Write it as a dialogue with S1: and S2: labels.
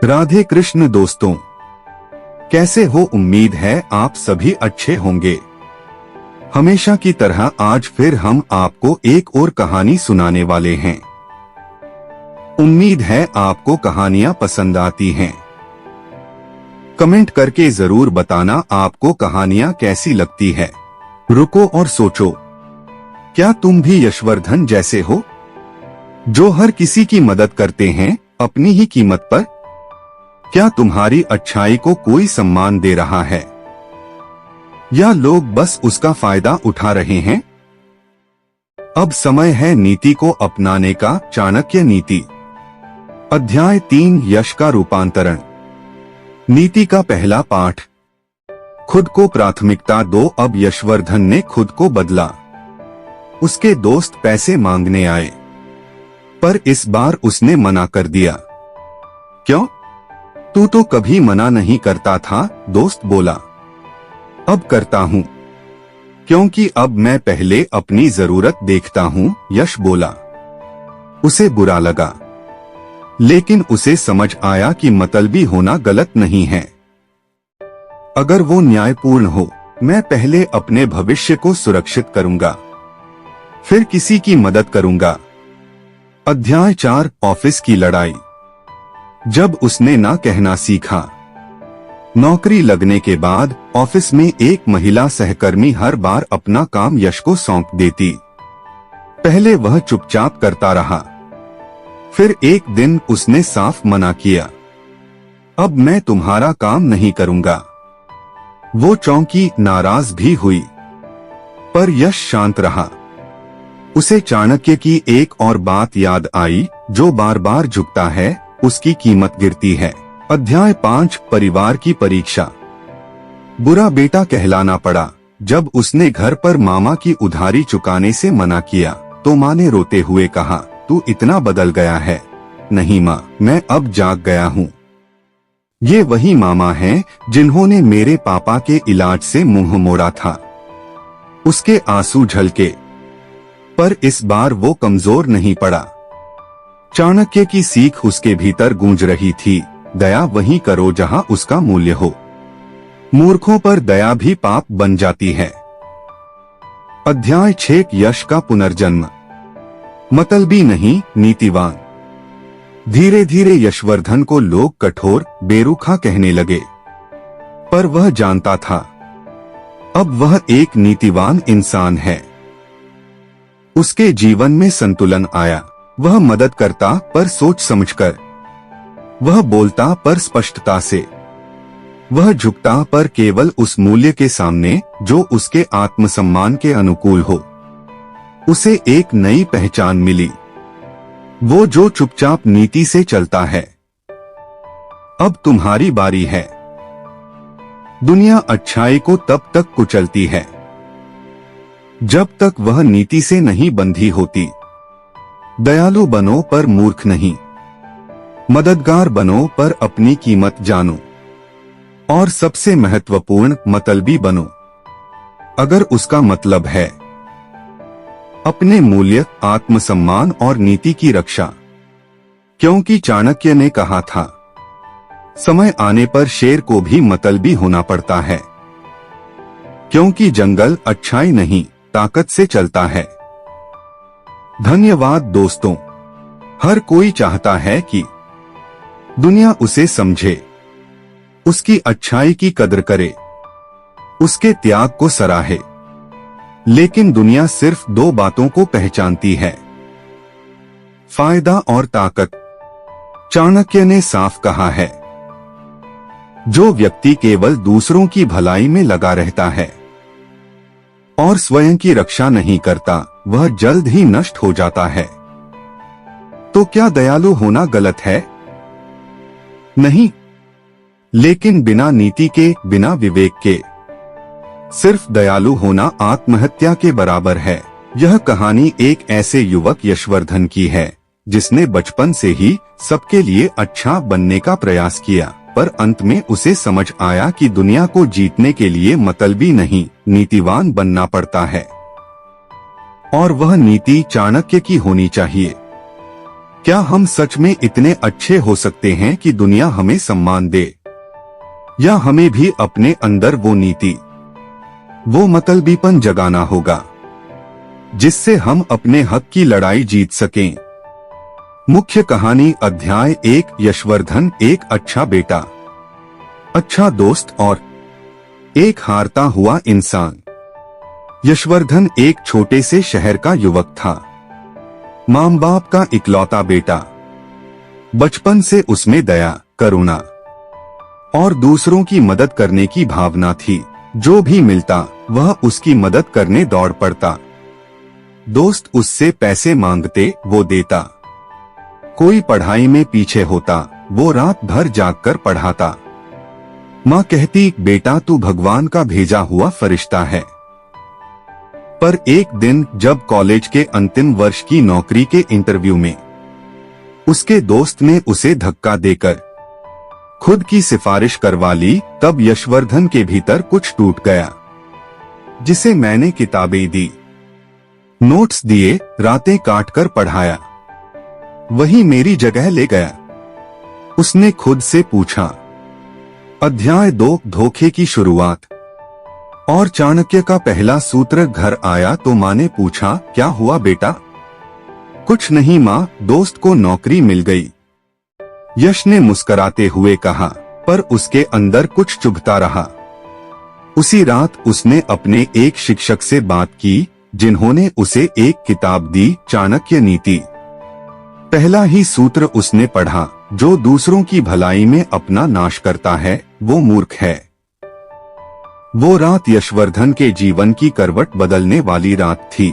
S1: राधे कृष्ण दोस्तों, कैसे हो? उम्मीद है आप सभी अच्छे होंगे। हमेशा की तरह आज फिर हम आपको एक और कहानी सुनाने वाले हैं। उम्मीद है आपको कहानियां पसंद आती हैं। कमेंट करके जरूर बताना आपको कहानियां कैसी लगती है। रुको और सोचो, क्या तुम भी यशवर्धन जैसे हो, जो हर किसी की मदद करते हैं अपनी ही कीमत पर? क्या तुम्हारी अच्छाई को कोई सम्मान दे रहा है, या लोग बस उसका फायदा उठा रहे हैं? अब समय है नीति को अपनाने का। चाणक्य नीति, अध्याय 3, यश का रूपांतरण। नीति का पहला पाठ, खुद को प्राथमिकता दो। अब यशवर्धन ने खुद को बदला। उसके दोस्त पैसे मांगने आए, पर इस बार उसने मना कर दिया। क्यों? तू तो कभी मना नहीं करता था, दोस्त बोला। अब करता हूँ, क्योंकि अब मैं पहले अपनी जरूरत देखता हूँ, यश बोला। उसे बुरा लगा, लेकिन उसे समझ आया कि मतलबी होना गलत नहीं है। अगर वो न्यायपूर्ण हो, मैं पहले अपने भविष्य को सुरक्षित करूंगा, फिर किसी की मदद करूंगा। अध्याय 4, ऑफिस की लड़ाई। जब उसने ना कहना सीखा। नौकरी लगने के बाद ऑफिस में एक महिला सहकर्मी हर बार अपना काम यश को सौंप देती। पहले वह चुपचाप करता रहा, फिर एक दिन उसने साफ मना किया, अब मैं तुम्हारा काम नहीं करूंगा। वो चौंकी, नाराज भी हुई, पर यश शांत रहा। उसे चाणक्य की एक और बात याद आई, जो बार बार झुकता है उसकी कीमत गिरती है। अध्याय 5, परिवार की परीक्षा। बुरा बेटा कहलाना पड़ा। जब उसने घर पर मामा की उधारी चुकाने से मना किया, तो माँ ने रोते हुए कहा, तू इतना बदल गया है। नहीं माँ, मैं अब जाग गया हूँ। ये वही मामा हैं जिन्होंने मेरे पापा के इलाज से मुंह मोड़ा था। उसके आंसू झलके, पर इस बार वो कमजोर नहीं पड़ा। चाणक्य की सीख उसके भीतर गूंज रही थी, दया वहीं करो जहां उसका मूल्य हो। मूर्खों पर दया भी पाप बन जाती है। अध्याय 6, यश का पुनर्जन्म। मतलबी नहीं, नीतिवान। धीरे धीरे यशवर्धन को लोग कठोर, बेरुखा कहने लगे, पर वह जानता था अब वह एक नीतिवान इंसान है। उसके जीवन में संतुलन आया। वह मदद करता पर सोच समझकर, वह बोलता पर स्पष्टता से, वह झुकता पर केवल उस मूल्य के सामने जो उसके आत्मसम्मान के अनुकूल हो। उसे एक नई पहचान मिली, वो जो चुपचाप नीति से चलता है। अब तुम्हारी बारी है। दुनिया अच्छाई को तब तक कुचलती है जब तक वह नीति से नहीं बंधी होती। दयालु बनो पर मूर्ख नहीं, मददगार बनो पर अपनी कीमत जानो, और सबसे महत्वपूर्ण, मतलबी बनो अगर उसका मतलब है अपने मूल्य, आत्मसम्मान और नीति की रक्षा। क्योंकि चाणक्य ने कहा था, समय आने पर शेर को भी मतलबी होना पड़ता है, क्योंकि जंगल अच्छाई नहीं, ताकत से चलता है। धन्यवाद दोस्तों। हर कोई चाहता है कि दुनिया उसे समझे, उसकी अच्छाई की कदर करे, उसके त्याग को सराहे। लेकिन दुनिया सिर्फ 2 बातों को पहचानती है, फायदा और ताकत। चाणक्य ने साफ कहा है, जो व्यक्ति केवल दूसरों की भलाई में लगा रहता है और स्वयं की रक्षा नहीं करता, वह जल्द ही नष्ट हो जाता है। तो क्या दयालु होना गलत है? नहीं, लेकिन बिना नीति के, बिना विवेक के सिर्फ दयालु होना आत्महत्या के बराबर है। यह कहानी एक ऐसे युवक यशवर्धन की है जिसने बचपन से ही सबके लिए अच्छा बनने का प्रयास किया, पर अंत में उसे समझ आया कि दुनिया को जीतने के लिए मतलबी नहीं, नीतिवान बनना पड़ता है। और वह नीति चाणक्य की होनी चाहिए। क्या हम सच में इतने अच्छे हो सकते हैं कि दुनिया हमें सम्मान दे, या हमें भी अपने अंदर वो नीति, वो मतलबीपन जगाना होगा जिससे हम अपने हक की लड़ाई जीत सकें। मुख्य कहानी अध्याय 1। यशवर्धन एक अच्छा बेटा, अच्छा दोस्त और एक हारता हुआ इंसान। यशवर्धन एक छोटे से शहर का युवक था, माँ बाप का इकलौता बेटा। बचपन से उसमें दया, करुणा और दूसरों की मदद करने की भावना थी। जो भी मिलता वह उसकी मदद करने दौड़ पड़ता। दोस्त उससे पैसे मांगते, वो देता। कोई पढ़ाई में पीछे होता, वो रात भर जागकर पढ़ाता। माँ कहती, बेटा तू भगवान का भेजा हुआ फरिश्ता है। पर एक दिन जब कॉलेज के अंतिम वर्ष की नौकरी के इंटरव्यू में उसके दोस्त ने उसे धक्का देकर खुद की सिफारिश करवा ली, तब यशवर्धन के भीतर कुछ टूट गया। जिसे मैंने किताबें दी, नोट्स दिए, रातें काटकर पढ़ाया, वही मेरी जगह ले गया। उसने खुद से पूछा। अध्याय 2। धोखे की शुरुआत। और चाणक्य का पहला सूत्र घर आया तो माँ ने पूछा, क्या हुआ बेटा? कुछ नहीं माँ, दोस्त को नौकरी मिल गई। यश ने मुस्कुराते हुए कहा, पर उसके अंदर कुछ चुभता रहा। उसी रात उसने अपने एक शिक्षक से बात की, जिन्होंने उसे एक किताब दी, चाणक्य नीति। पहला ही सूत्र उसने पढ़ा, जो दूसरों की भलाई में अपना नाश करता है वो मूर्ख है। वो रात यशवर्धन के जीवन की करवट बदलने वाली रात थी।